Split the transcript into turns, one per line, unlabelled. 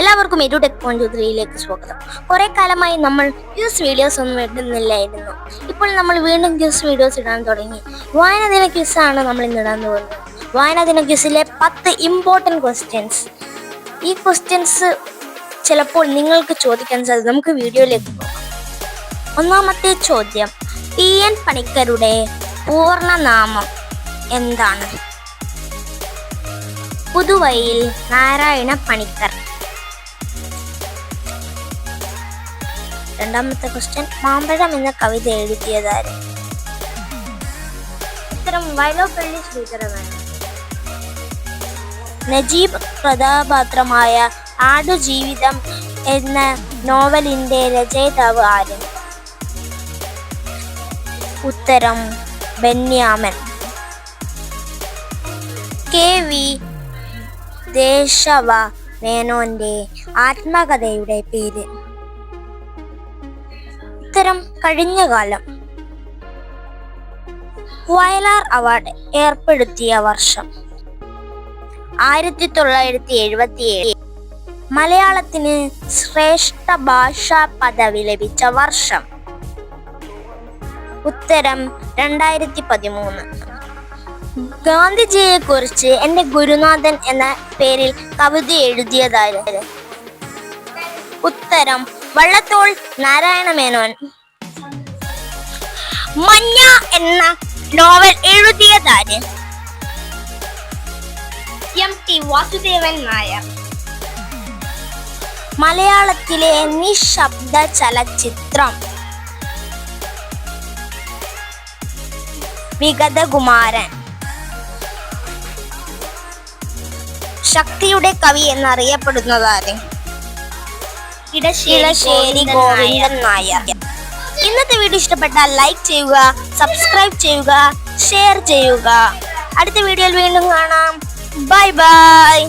എല്ലാവർക്കും എഡു ടെക് 123യിലേക്ക് സ്വാഗതം. കുറെ കാലമായി നമ്മൾ ക്യൂസ് വീഡിയോസ് ഒന്നും ഇടുന്നില്ലായിരുന്നു. ഇപ്പോൾ നമ്മൾ വീണ്ടും ക്യൂസ് വീഡിയോസ് ഇടാൻ തുടങ്ങി. വായനാ ദിന ക്യൂസാണ് നമ്മൾ ഇന്ന് ഇടാൻ പോകുന്നത്. വായനാ ദിന ക്യൂസിലെ 10 ഇമ്പോർട്ടൻറ്റ് ക്വസ്റ്റ്യൻസ്. ഈ ക്വസ്റ്റ്യൻസ് ചിലപ്പോൾ നിങ്ങൾക്ക് ചോദിക്കാൻ സാധിക്കും. നമുക്ക് വീഡിയോയിലേക്ക് പോകാം. ഒന്നാമത്തെ ചോദ്യം, PN പണിക്കരുടെ പൂർണ്ണനാമം എന്താണ്? പുതുവയിൽ നാരായണ പണിക്കർ. രണ്ടാമത്തെ ക്വസ്റ്റ്യൻ, മാമ്പഴം എന്ന കവിത എഴുതിയതാര്? ഉത്തരം വയലോപ്പള്ളി ശ്രീധരനാണ്. നജീബ് കഥാപാത്രമായ ആടുജീവിതം എന്ന നോവലിന്റെ രചയിതാവ് ആര്? ഉത്തരം ബെന്യാമൻ. KV ദേശവ മേനോന്റെ ആത്മകഥയുടെ പേര്? ഉത്തരം കഴിഞ്ഞ കാലം. വയലാർ അവാർഡ് ഏർപ്പെടുത്തിയ വർഷം? 1977. മലയാളത്തിന് ശ്രേഷ്ഠ ഭാഷാ പദവി ലഭിച്ച വർഷം? ഉത്തരം 2013. ഗാന്ധിജിയെ കുറിച്ച് എന്റെ ഗുരുനാഥൻ എന്ന പേരിൽ കവിത എഴുതിയതാര്? ഉത്തരം വള്ളത്തോൾ നാരായണ മേനോൻ. മഞ്ഞ എന്ന നോവൽ എഴുതിയതാര്? MT വാസുദേവൻ നായർ. മലയാളത്തിലെ നിശബ്ദ ചലച്ചിത്രം? വിഗതകുമാരൻ. ശക്തിയുടെ കവി എന്നറിയപ്പെടുന്നതാര്? ഇടശ്ശേരി ഗോവിന്ദൻ നായർ. ഇന്നത്തെ വീഡിയോ ഇഷ്ടപ്പെട്ടാൽ ലൈക്ക് ചെയ്യുക, സബ്സ്ക്രൈബ് ചെയ്യുക, ഷെയർ ചെയ്യുക. അടുത്ത വീഡിയോയിൽ വീണ്ടും കാണാം. Bye bye.